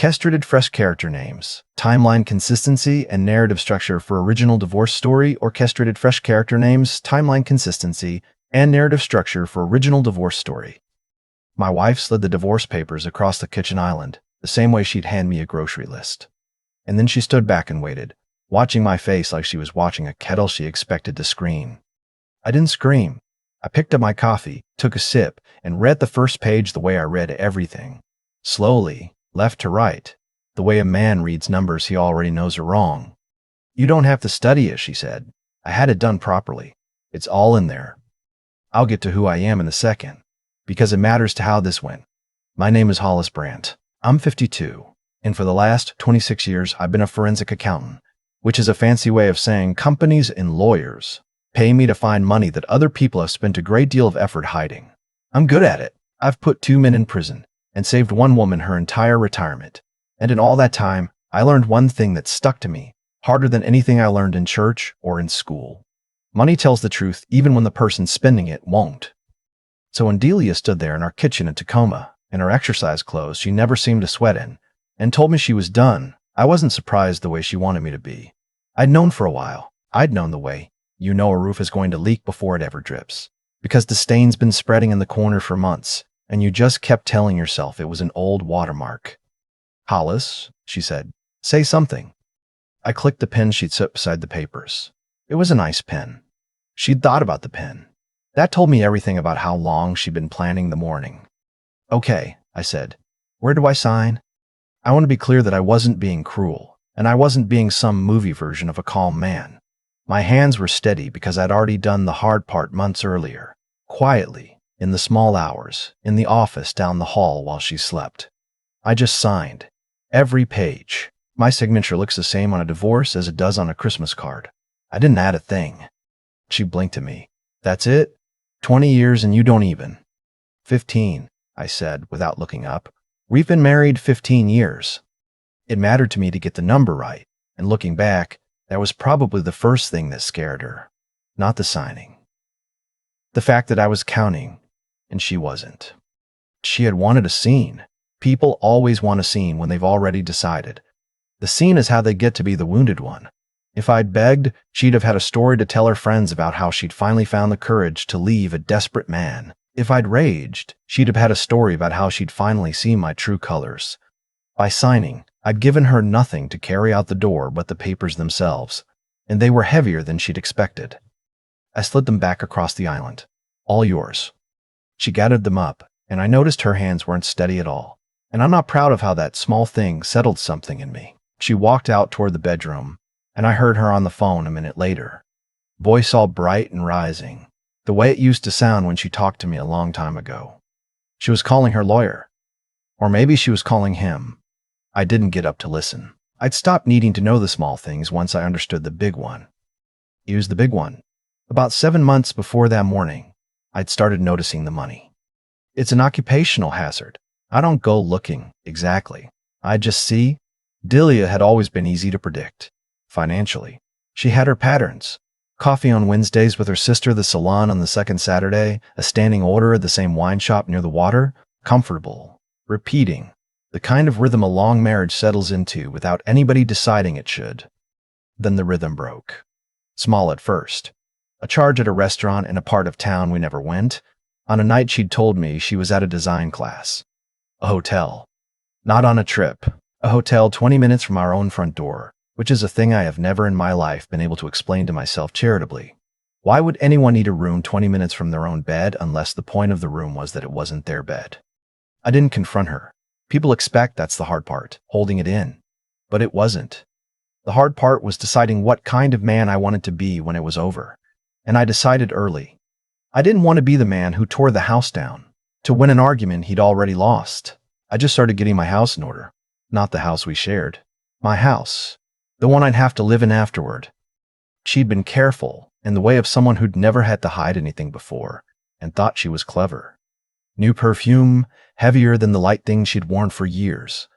Orchestrated fresh character names, timeline consistency, and narrative structure for original divorce story. Orchestrated fresh character names, timeline consistency, and narrative structure for original divorce story. My wife slid the divorce papers across the kitchen island, the same way she'd hand me a grocery list. And then she stood back and waited, watching my face like she was watching a kettle she expected to scream. I didn't scream. I picked up my coffee, took a sip, and read the first page the way I read everything. Slowly, left to right, the way a man reads numbers he already knows are wrong. You don't have to study it, she said. I had it done properly. It's all in there. I'll get to who I am in a second, because it matters to how this went. My name is Hollis Brandt. I'm 52, and for the last 26 years, I've been a forensic accountant, which is a fancy way of saying companies and lawyers pay me to find money that other people have spent a great deal of effort hiding. I'm good at it. I've put 2 men in prison and saved 1 woman her entire retirement. And in all that time, I learned one thing that stuck to me, harder than anything I learned in church or in school. Money tells the truth even when the person spending it won't. So when Delia stood there in our kitchen in Tacoma, in her exercise clothes she never seemed to sweat in, and told me she was done, I wasn't surprised the way she wanted me to be. I'd known for a while. I'd known the way. You know a roof is going to leak before it ever drips, because the stain's been spreading in the corner for months, and you just kept telling yourself it was an old watermark. Hollis, she said, say something. I clicked the pen she'd set beside the papers. It was a nice pen. She'd thought about the pen. That told me everything about how long she'd been planning the morning. Okay, I said. Where do I sign? I want to be clear that I wasn't being cruel, and I wasn't being some movie version of a calm man. My hands were steady because I'd already done the hard part months earlier, quietly, in the small hours, in the office down the hall while she slept. I just signed. Every page. My signature looks the same on a divorce as it does on a Christmas card. I didn't add a thing. She blinked at me. That's it? 20 years and you don't even. 15, I said, without looking up. We've been married 15 years. It mattered to me to get the number right, and looking back, that was probably the first thing that scared her. Not the signing. The fact that I was counting, and she wasn't. She had wanted a scene. People always want a scene when they've already decided. The scene is how they get to be the wounded one. If I'd begged, she'd have had a story to tell her friends about how she'd finally found the courage to leave a desperate man. If I'd raged, she'd have had a story about how she'd finally seen my true colors. By signing, I'd given her nothing to carry out the door but the papers themselves, and they were heavier than she'd expected. I slid them back across the island. All yours. She gathered them up, and I noticed her hands weren't steady at all, and I'm not proud of how that small thing settled something in me. She walked out toward the bedroom, and I heard her on the phone a minute later. Voice all bright and rising, the way it used to sound when she talked to me a long time ago. She was calling her lawyer. Or maybe she was calling him. I didn't get up to listen. I'd stopped needing to know the small things once I understood the big one. Here's the big one. About 7 months before that morning, I'd started noticing the money. It's an occupational hazard. I don't go looking, exactly. I just see. Delia had always been easy to predict. Financially, she had her patterns. Coffee on Wednesdays with her sister, the salon on the second Saturday, a standing order at the same wine shop near the water, comfortable, repeating, the kind of rhythm a long marriage settles into without anybody deciding it should. Then the rhythm broke. Small at first. A charge at a restaurant in a part of town we never went, on a night she'd told me she was at a design class. A hotel. Not on a trip. A hotel 20 minutes from our own front door, which is a thing I have never in my life been able to explain to myself charitably. Why would anyone need a room 20 minutes from their own bed unless the point of the room was that it wasn't their bed? I didn't confront her. People expect that's the hard part, holding it in. But it wasn't. The hard part was deciding what kind of man I wanted to be when it was over. And I decided early. I didn't want to be the man who tore the house down, to win an argument he'd already lost. I just started getting my house in order. Not the house we shared. My house. The one I'd have to live in afterward. She'd been careful, in the way of someone who'd never had to hide anything before, and thought she was clever. New perfume, heavier than the light things she'd worn for years.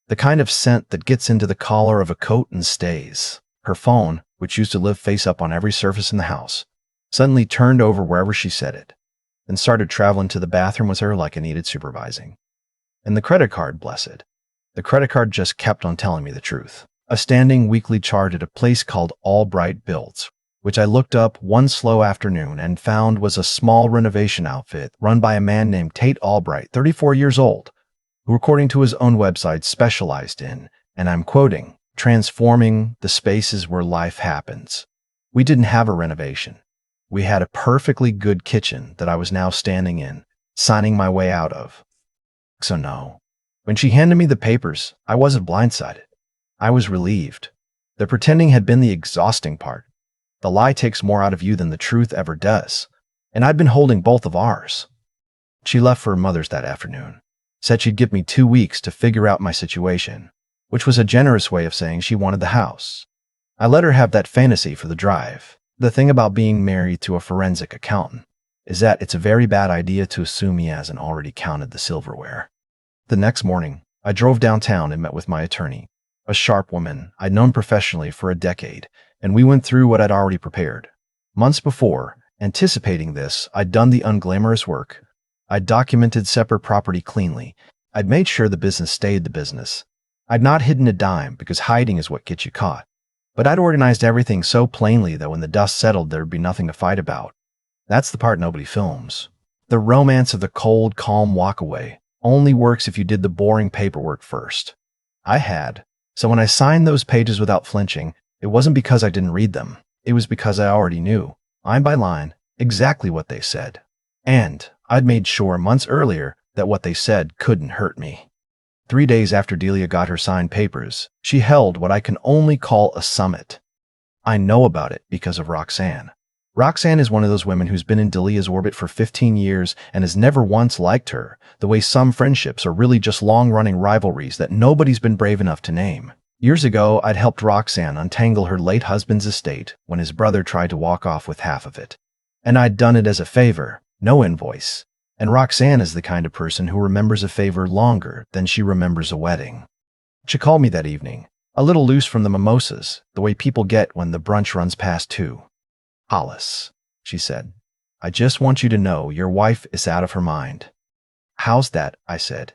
The kind of scent that gets into the collar of a coat and stays. Her phone, which used to live face up on every surface in the house, suddenly turned over wherever she said it, then started traveling to the bathroom with her like it needed supervising. And the credit card, blessed. The credit card just kept on telling me the truth. A standing weekly chart at a place called Albright Builds, which I looked up one slow afternoon and found was a small renovation outfit run by a man named Tate Albright, 34 years old, who, according to his own website, specialized in, and I'm quoting, transforming the spaces where life happens. We didn't have a renovation. We had a perfectly good kitchen that I was now standing in, signing my way out of. So no. When she handed me the papers, I wasn't blindsided. I was relieved. The pretending had been the exhausting part. The lie takes more out of you than the truth ever does, and I'd been holding both of ours. She left for her mother's that afternoon, said she'd give me 2 weeks to figure out my situation, which was a generous way of saying she wanted the house. I let her have that fantasy for the drive. The thing about being married to a forensic accountant is that it's a very bad idea to assume he hasn't already counted the silverware. The next morning, I drove downtown and met with my attorney, a sharp woman I'd known professionally for a decade, and we went through what I'd already prepared. Months before, anticipating this, I'd done the unglamorous work. I'd documented separate property cleanly. I'd made sure the business stayed the business. I'd not hidden a dime because hiding is what gets you caught. But I'd organized everything so plainly that when the dust settled, there'd be nothing to fight about. That's the part nobody films. The romance of the cold, calm walkaway only works if you did the boring paperwork first. I had. So when I signed those pages without flinching, it wasn't because I didn't read them. It was because I already knew, line by line, exactly what they said. And I'd made sure months earlier that what they said couldn't hurt me. 3 days after Delia got her signed papers, she held what I can only call a summit. I know about it because of Roxanne. Roxanne is one of those women who's been in Delia's orbit for 15 years and has never once liked her, the way some friendships are really just long-running rivalries that nobody's been brave enough to name. Years ago, I'd helped Roxanne untangle her late husband's estate when his brother tried to walk off with half of it. And I'd done it as a favor, no invoice. And Roxanne is the kind of person who remembers a favor longer than she remembers a wedding. She called me that evening, a little loose from the mimosas, the way people get when the brunch runs past 2. "Hollis," she said, "I just want you to know your wife is out of her mind." "How's that?" I said.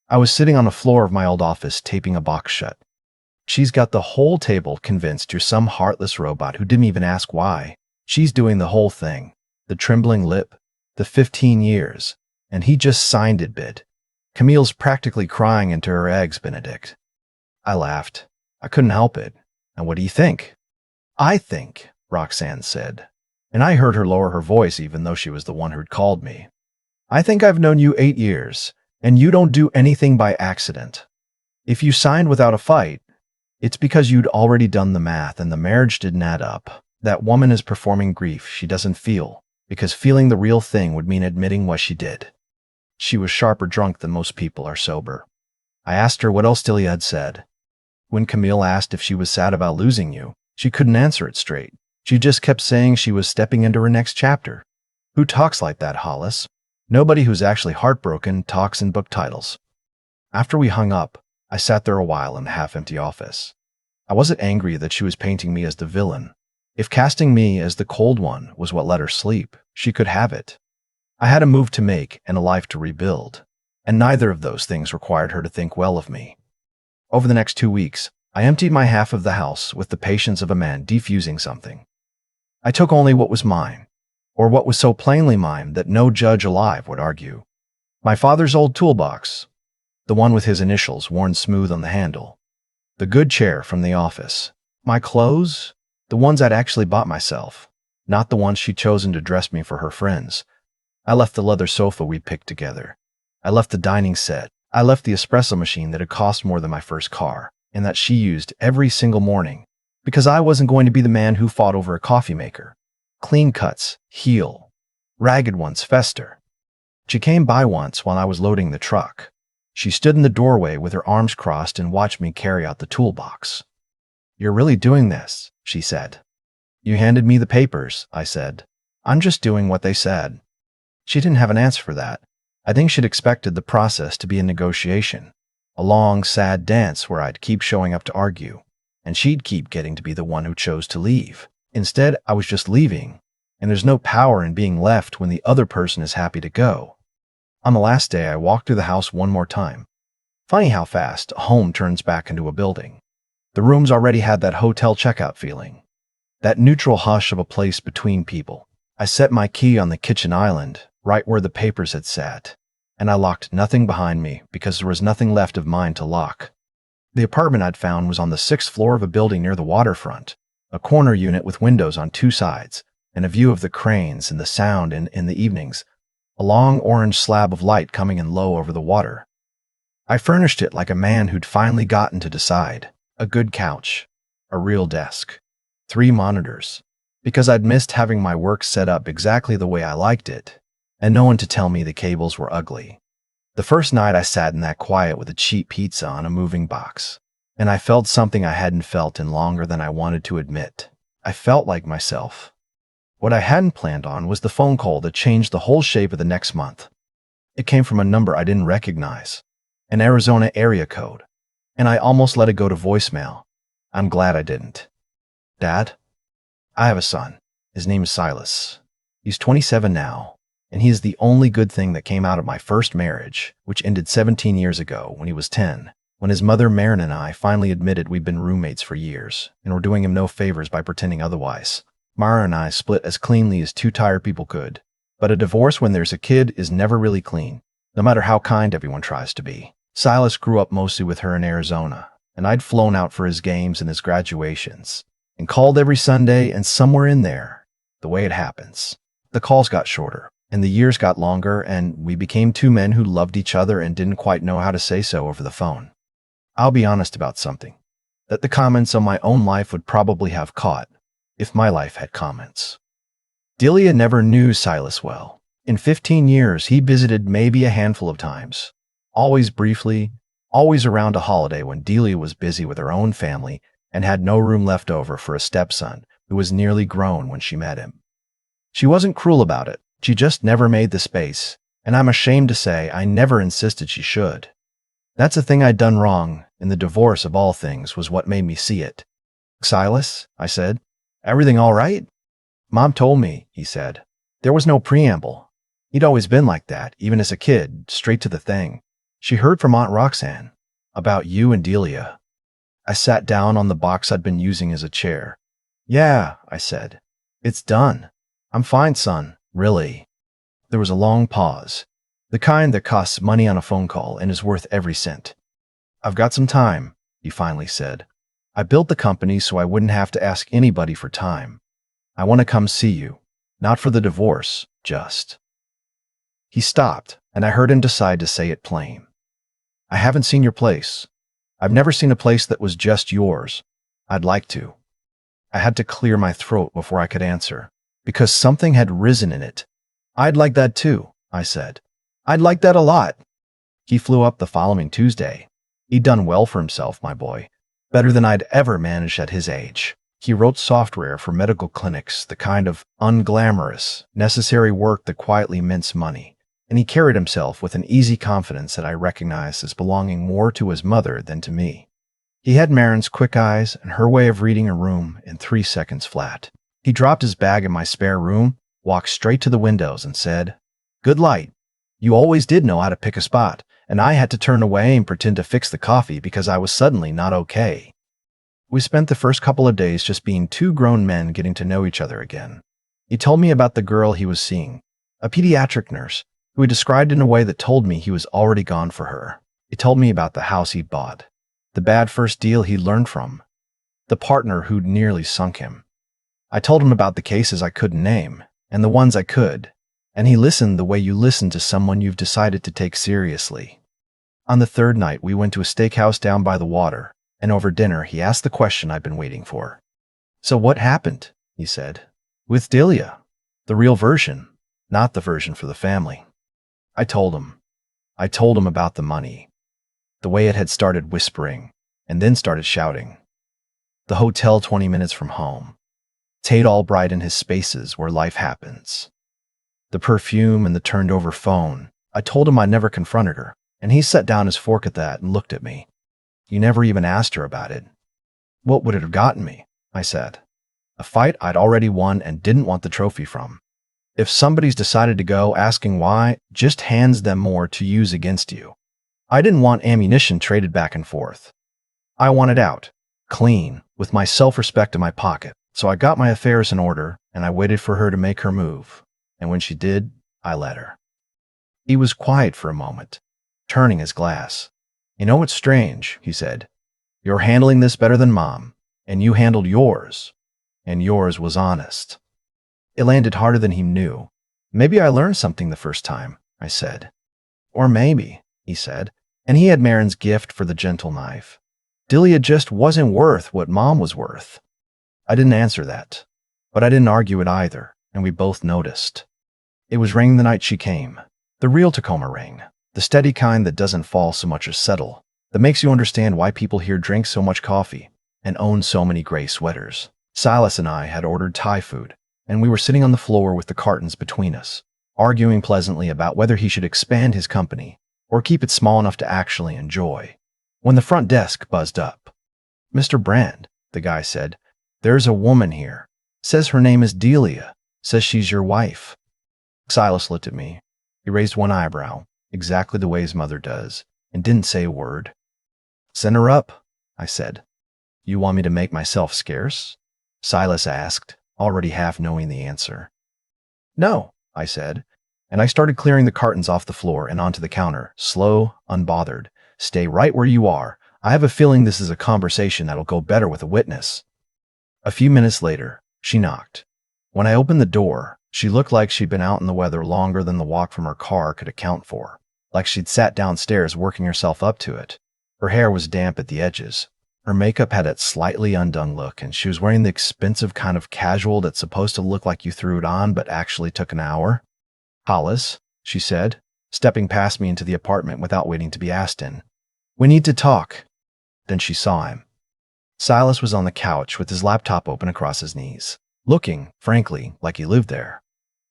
I was sitting on the floor of my old office taping a box shut. "She's got the whole table convinced you're some heartless robot who didn't even ask why. She's doing the whole thing, the trembling lip, the 15 years, and he just signed it bit. Camille's practically crying into her eggs, Benedict." I laughed. I couldn't help it. "And what do you think?" "I think," Roxanne said, and I heard her lower her voice even though she was the one who'd called me. "I think I've known you 8 years, and you don't do anything by accident. If you signed without a fight, it's because you'd already done the math and the marriage didn't add up. That woman is performing grief she doesn't feel, because feeling the real thing would mean admitting what she did." She was sharper drunk than most people are sober. I asked her what else Delia had said. When Camille asked if she was sad about losing you, she couldn't answer it straight. She just kept saying she was stepping into her next chapter. Who talks like that, Hollis? Nobody who's actually heartbroken talks in book titles. After we hung up, I sat there a while in the half-empty office. I wasn't angry that she was painting me as the villain. If casting me as the cold one was what let her sleep, she could have it. I had a move to make and a life to rebuild, and neither of those things required her to think well of me. Over the next 2 weeks, I emptied my half of the house with the patience of a man defusing something. I took only what was mine, or what was so plainly mine that no judge alive would argue. My father's old toolbox, the one with his initials worn smooth on the handle. The good chair from the office. My clothes, the ones I'd actually bought myself, not the ones she'd chosen to dress me for her friends. I left the leather sofa we'd picked together. I left the dining set. I left the espresso machine that had cost more than my first car, and that she used every single morning, because I wasn't going to be the man who fought over a coffee maker. Clean cuts heal. Ragged ones fester. She came by once while I was loading the truck. She stood in the doorway with her arms crossed and watched me carry out the toolbox. "You're really doing this," she said. "You handed me the papers," I said. "I'm just doing what they said." She didn't have an answer for that. I think she'd expected the process to be a negotiation, a long, sad dance where I'd keep showing up to argue, and she'd keep getting to be the one who chose to leave. Instead, I was just leaving, and there's no power in being left when the other person is happy to go. On the last day, I walked through the house one more time. Funny how fast a home turns back into a building. The rooms already had that hotel checkout feeling, that neutral hush of a place between people. I set my key on the kitchen island, right where the papers had sat, and I locked nothing behind me because there was nothing left of mine to lock. The apartment I'd found was on the 6th floor of a building near the waterfront, a corner unit with windows on 2 sides, and a view of the cranes and the sound in the evenings, a long orange slab of light coming in low over the water. I furnished it like a man who'd finally gotten to decide. A good couch, a real desk, 3 monitors, because I'd missed having my work set up exactly the way I liked it, and no one to tell me the cables were ugly. The first night I sat in that quiet with a cheap pizza on a moving box, and I felt something I hadn't felt in longer than I wanted to admit. I felt like myself. What I hadn't planned on was the phone call that changed the whole shape of the next month. It came from a number I didn't recognize, an Arizona area code, and I almost let it go to voicemail. I'm glad I didn't. Dad? I have a son. His name is Silas. He's 27 now, and he is the only good thing that came out of my first marriage, which ended 17 years ago when he was 10, when his mother Maren and I finally admitted we'd been roommates for years and were doing him no favors by pretending otherwise. Mara and I split as cleanly as 2 tired people could, but a divorce when there's a kid is never really clean, no matter how kind everyone tries to be. Silas grew up mostly with her in Arizona, and I'd flown out for his games and his graduations, and called every Sunday, and somewhere in there, the way it happens, the calls got shorter, and the years got longer, and we became 2 men who loved each other and didn't quite know how to say so over the phone. I'll be honest about something, that the comments on my own life would probably have caught, if my life had comments. Delia never knew Silas well. In 15 years, he visited maybe a handful of times, always briefly, always around a holiday when Delia was busy with her own family and had no room left over for a stepson who was nearly grown when she met him. She wasn't cruel about it, she just never made the space, and I'm ashamed to say I never insisted she should. That's a thing I'd done wrong, and the divorce of all things was what made me see it. Silas, I said, everything all right? Mom told me, he said. There was no preamble. He'd always been like that, even as a kid, straight to the thing. She heard from Aunt Roxanne about you and Delia. I sat down on the box I'd been using as a chair. Yeah, I said. It's done. I'm fine, son, really. There was a long pause, the kind that costs money on a phone call and is worth every cent. I've got some time, he finally said. I built the company so I wouldn't have to ask anybody for time. I want to come see you, not for the divorce, just. He stopped, and I heard him decide to say it plain. I haven't seen your place. I've never seen a place that was just yours. I'd like to. I had to clear my throat before I could answer, because something had risen in it. I'd like that too, I said. I'd like that a lot. He flew up the following Tuesday. He'd done well for himself, my boy. Better than I'd ever managed at his age. He wrote software for medical clinics, the kind of unglamorous, necessary work that quietly mints money, and he carried himself with an easy confidence that I recognized as belonging more to his mother than to me. He had Maren's quick eyes and her way of reading a room in 3 seconds flat. He dropped his bag in my spare room, walked straight to the windows and said, "Good light. You always did know how to pick a spot, and I had to turn away and pretend to fix the coffee because I was suddenly not okay." We spent the first couple of days just being 2 grown men getting to know each other again. He told me about the girl he was seeing, a pediatric nurse, who he described in a way that told me he was already gone for her. He told me about the house he'd bought, the bad first deal he'd learned from, the partner who'd nearly sunk him. I told him about the cases I couldn't name, and the ones I could, and he listened the way you listen to someone you've decided to take seriously. On the 3rd night, we went to a steakhouse down by the water, and over dinner he asked the question I'd been waiting for. "So what happened?" he said. "With Delia. The real version, not the version for the family." I told him. I told him about the money, the way it had started whispering, and then started shouting. The hotel 20 minutes from home. Tate Albright in his spaces where life happens. The perfume and the turned-over phone. I told him I never confronted her, and he set down his fork at that and looked at me. "You never even asked her about it." "What would it have gotten me?" I said. "A fight I'd already won and didn't want the trophy from. If somebody's decided to go, asking why just hands them more to use against you. I didn't want ammunition traded back and forth. I wanted out, clean, with my self-respect in my pocket. So I got my affairs in order, and I waited for her to make her move. And when she did, I let her. He was quiet for a moment, turning his glass. You know, it's strange, he said. You're handling this better than Mom, and you handled yours, and yours was honest. It landed harder than he knew. Maybe I learned something the first time, I said. Or maybe, he said, and he had Marin's gift for the gentle knife. Delia just wasn't worth what Mom was worth. I didn't answer that, but I didn't argue it either, and we both noticed. It was raining the night she came, the real Tacoma rain, the steady kind that doesn't fall so much as settle, that makes you understand why people here drink so much coffee and own so many gray sweaters. Silas and I had ordered Thai food, and we were sitting on the floor with the cartons between us, arguing pleasantly about whether he should expand his company or keep it small enough to actually enjoy, when the front desk buzzed up. Mr. Brand, the guy said, there's a woman here. Says her name is Delia. Says she's your wife. Silas looked at me. He raised one eyebrow, exactly the way his mother does, and didn't say a word. Send her up, I said. You want me to make myself scarce? Silas asked, already half knowing the answer. No, I said, and I started clearing the cartons off the floor and onto the counter, slow, unbothered. Stay right where you are. I have a feeling this is a conversation that'll go better with a witness. A few minutes later, she knocked. When I opened the door, she looked like she'd been out in the weather longer than the walk from her car could account for, like she'd sat downstairs working herself up to it. Her hair was damp at the edges. Her makeup had that slightly undone look, and she was wearing the expensive kind of casual that's supposed to look like you threw it on but actually took an hour. Hollis, she said, stepping past me into the apartment without waiting to be asked in. We need to talk. Then she saw him. Silas was on the couch with his laptop open across his knees, looking, frankly, like he lived there.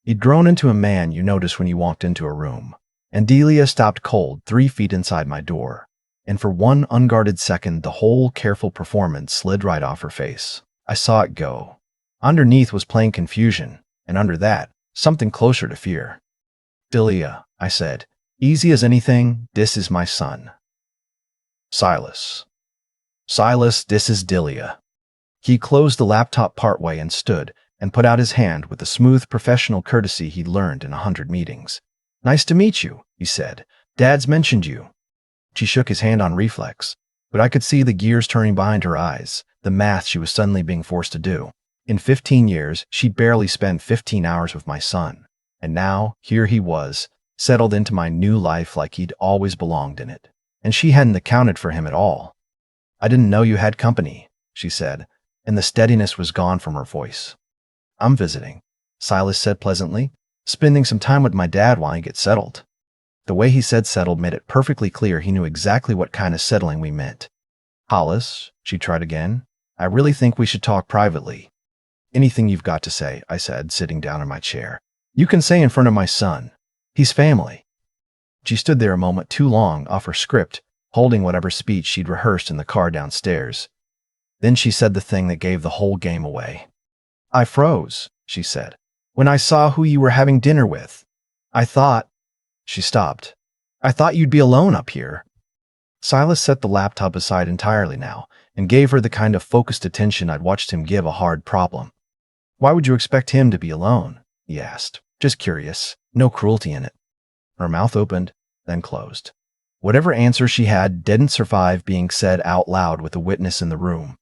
He'd grown into a man you notice when you walked into a room, and Delia stopped cold 3 feet inside my door, and for one unguarded second the whole careful performance slid right off her face. I saw it go. Underneath was plain confusion, and under that, something closer to fear. Delia, I said, easy as anything, this is my son. Silas, this is Delia. He closed the laptop partway and stood and put out his hand with the smooth professional courtesy he'd learned in 100 meetings. Nice to meet you, he said. Dad's mentioned you. She shook his hand on reflex, but I could see the gears turning behind her eyes, the math she was suddenly being forced to do. In 15 years, she'd barely spent 15 hours with my son, and now here he was, settled into my new life like he'd always belonged in it, and she hadn't accounted for him at all. I didn't know you had company, she said, and the steadiness was gone from her voice. I'm visiting, Silas said pleasantly, spending some time with my dad while he gets settled. The way he said settled made it perfectly clear he knew exactly what kind of settling we meant. Hollis, she tried again, I really think we should talk privately. Anything you've got to say, I said, sitting down in my chair. You can say in front of my son. He's family. She stood there a moment too long off her script, holding whatever speech she'd rehearsed in the car downstairs. Then she said the thing that gave the whole game away. I froze, she said, when I saw who you were having dinner with. I thought... She stopped. I thought you'd be alone up here. Silas set the laptop aside entirely now and gave her the kind of focused attention I'd watched him give a hard problem. Why would you expect him to be alone? He asked. Just curious. No cruelty in it. Her mouth opened, then closed. Whatever answer she had didn't survive being said out loud with a witness in the room.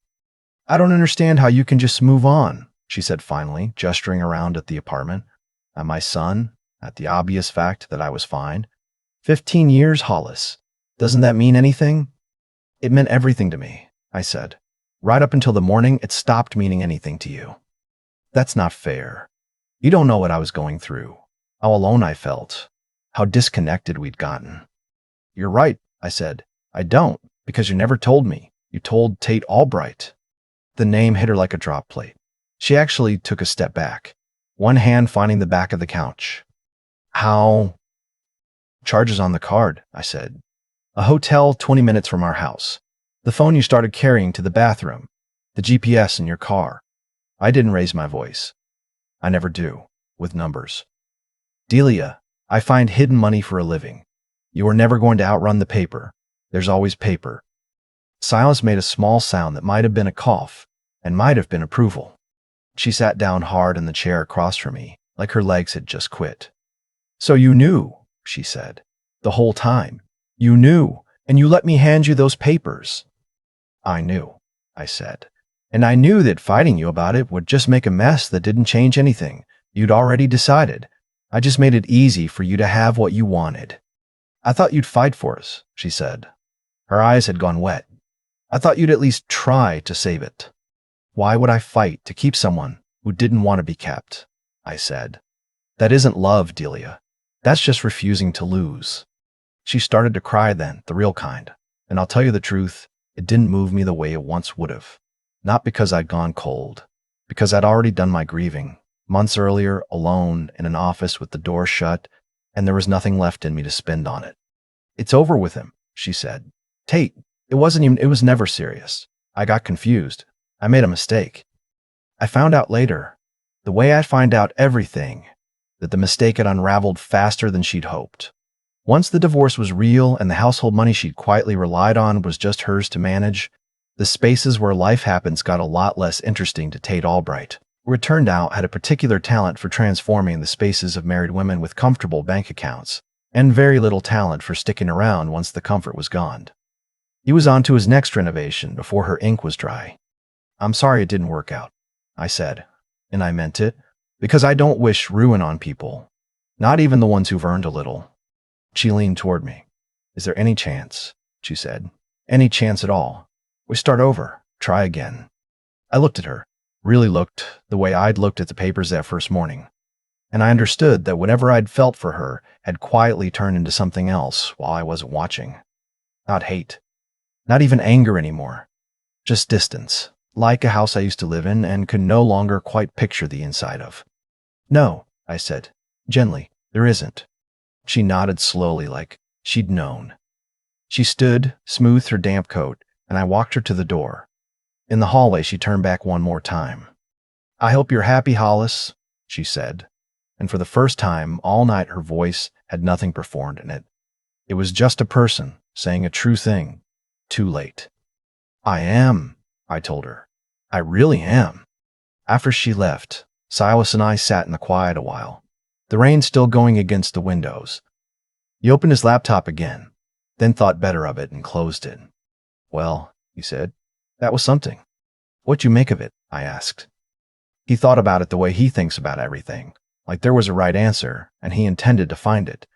I don't understand how you can just move on, she said finally, gesturing around at the apartment. At my son, at the obvious fact that I was fine. 15 years, Hollis. Doesn't that mean anything? It meant everything to me, I said. Right up until the morning, it stopped meaning anything to you. That's not fair. You don't know what I was going through, how alone I felt, how disconnected we'd gotten. You're right, I said. I don't, because you never told me. You told Tate Albright. The name hit her like a drop plate. She actually took a step back, one hand finding the back of the couch. How? Charges on the card, I said. A hotel 20 minutes from our house. The phone you started carrying to the bathroom. The GPS in your car. I didn't raise my voice. I never do, with numbers. Delia, I find hidden money for a living. You are never going to outrun the paper. There's always paper. Silas made a small sound that might have been a cough and might have been approval. She sat down hard in the chair across from me, like her legs had just quit. So you knew, she said. The whole time. You knew, and you let me hand you those papers. I knew, I said. And I knew that fighting you about it would just make a mess that didn't change anything. You'd already decided. I just made it easy for you to have what you wanted. I thought you'd fight for us, she said. Her eyes had gone wet. I thought you'd at least try to save it. Why would I fight to keep someone who didn't want to be kept? I said. That isn't love, Delia. That's just refusing to lose. She started to cry then, the real kind. And I'll tell you the truth, it didn't move me the way it once would have. Not because I'd gone cold, because I'd already done my grieving, months earlier, alone, in an office with the door shut, and there was nothing left in me to spend on it. It's over with him, she said. Tate, it was never serious. I got confused. I made a mistake. I found out later, the way I find out everything, that the mistake had unraveled faster than she'd hoped. Once the divorce was real and the household money she'd quietly relied on was just hers to manage, the spaces where life happens got a lot less interesting to Tate Albright, who it turned out had a particular talent for transforming the spaces of married women with comfortable bank accounts, and very little talent for sticking around once the comfort was gone. He was on to his next renovation before her ink was dry. I'm sorry it didn't work out, I said, and I meant it, because I don't wish ruin on people, not even the ones who've earned a little. She leaned toward me. Is there any chance? She said. Any chance at all? We start over. Try again. I looked at her, really looked the way I'd looked at the papers that first morning. And I understood that whatever I'd felt for her had quietly turned into something else while I wasn't watching. Not hate. Not even anger anymore. Just distance, like a house I used to live in and could no longer quite picture the inside of. No, I said, gently, there isn't. She nodded slowly like she'd known. She stood, smoothed her damp coat, and I walked her to the door. In the hallway, she turned back one more time. I hope you're happy, Hollis, she said. And for the first time all night her voice had nothing performed in it. It was just a person saying a true thing, too late. I am, I told her. I really am. After she left, Silas and I sat in the quiet a while, the rain still going against the windows. He opened his laptop again, then thought better of it and closed it. Well, he said, that was something. What'd you make of it? I asked. He thought about it the way he thinks about everything, like there was a right answer, and he intended to find it.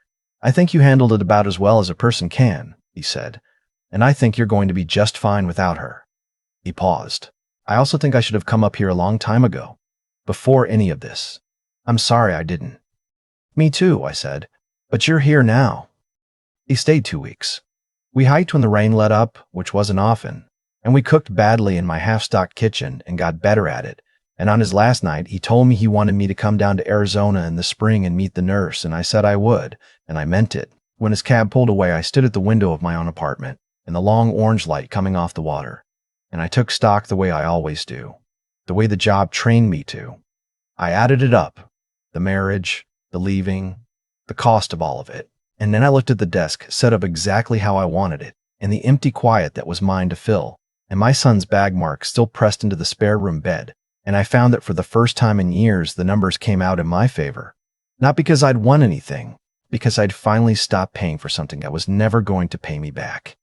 I think you handled it about as well as a person can, he said, and I think you're going to be just fine without her. He paused. I also think I should have come up here a long time ago, before any of this. I'm sorry I didn't. Me too, I said, but you're here now. He stayed 2 weeks. We hiked when the rain let up, which wasn't often, and we cooked badly in my half-stocked kitchen and got better at it. And on his last night, he told me he wanted me to come down to Arizona in the spring and meet the nurse, and I said I would, and I meant it. When his cab pulled away, I stood at the window of my own apartment, in the long orange light coming off the water, and I took stock the way I always do, the way the job trained me to. I added it up, the marriage, the leaving, the cost of all of it, and then I looked at the desk set up exactly how I wanted it, and the empty quiet that was mine to fill, and my son's bag mark still pressed into the spare room bed, and I found that for the first time in years the numbers came out in my favor. Not because I'd won anything, because I'd finally stopped paying for something that was never going to pay me back.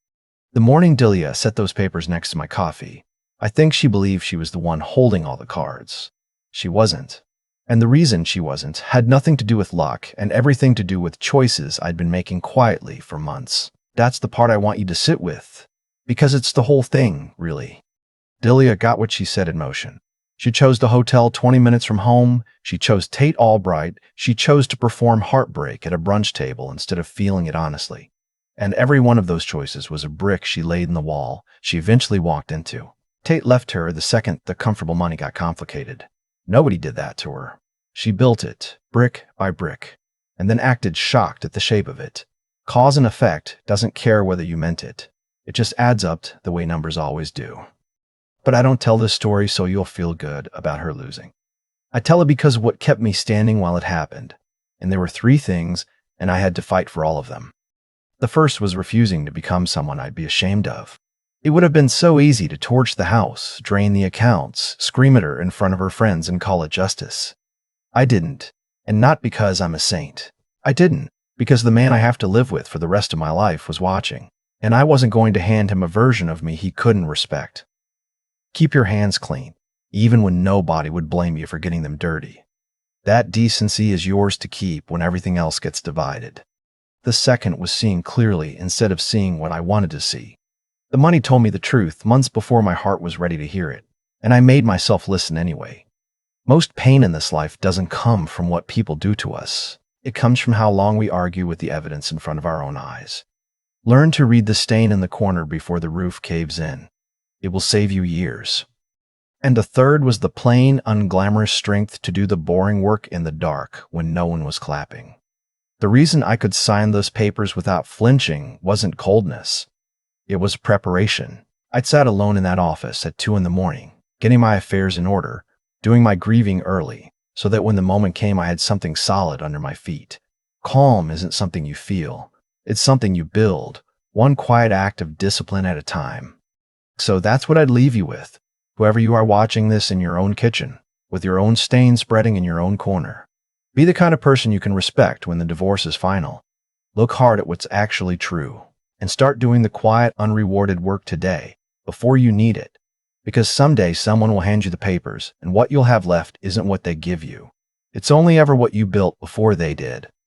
The morning Delia set those papers next to my coffee, I think she believed she was the one holding all the cards. She wasn't. And the reason she wasn't had nothing to do with luck and everything to do with choices I'd been making quietly for months. That's the part I want you to sit with, because it's the whole thing, really. Delia got what she set in motion. She chose the hotel 20 minutes from home. She chose Tate Albright. She chose to perform heartbreak at a brunch table instead of feeling it honestly. And every one of those choices was a brick she laid in the wall she eventually walked into. Tate left her the second the comfortable money got complicated. Nobody did that to her. She built it, brick by brick, and then acted shocked at the shape of it. Cause and effect doesn't care whether you meant it. It just adds up the way numbers always do. But I don't tell this story so you'll feel good about her losing. I tell it because of what kept me standing while it happened, and there were 3 things, and I had to fight for all of them. The first was refusing to become someone I'd be ashamed of. It would have been so easy to torch the house, drain the accounts, scream at her in front of her friends and call it justice. I didn't, and not because I'm a saint. I didn't, because the man I have to live with for the rest of my life was watching, and I wasn't going to hand him a version of me he couldn't respect. Keep your hands clean, even when nobody would blame you for getting them dirty. That decency is yours to keep when everything else gets divided. The second was seeing clearly instead of seeing what I wanted to see. The money told me the truth months before my heart was ready to hear it, and I made myself listen anyway. Most pain in this life doesn't come from what people do to us. It comes from how long we argue with the evidence in front of our own eyes. Learn to read the stain in the corner before the roof caves in. It will save you years. And the third was the plain, unglamorous strength to do the boring work in the dark when no one was clapping. The reason I could sign those papers without flinching wasn't coldness. It was preparation. I'd sat alone in that office at 2 a.m, getting my affairs in order, doing my grieving early, so that when the moment came I had something solid under my feet. Calm isn't something you feel. It's something you build, one quiet act of discipline at a time. So that's what I'd leave you with, whoever you are watching this in your own kitchen, with your own stain spreading in your own corner. Be the kind of person you can respect when the divorce is final. Look hard at what's actually true, and start doing the quiet, unrewarded work today, before you need it. Because someday someone will hand you the papers, and what you'll have left isn't what they give you. It's only ever what you built before they did.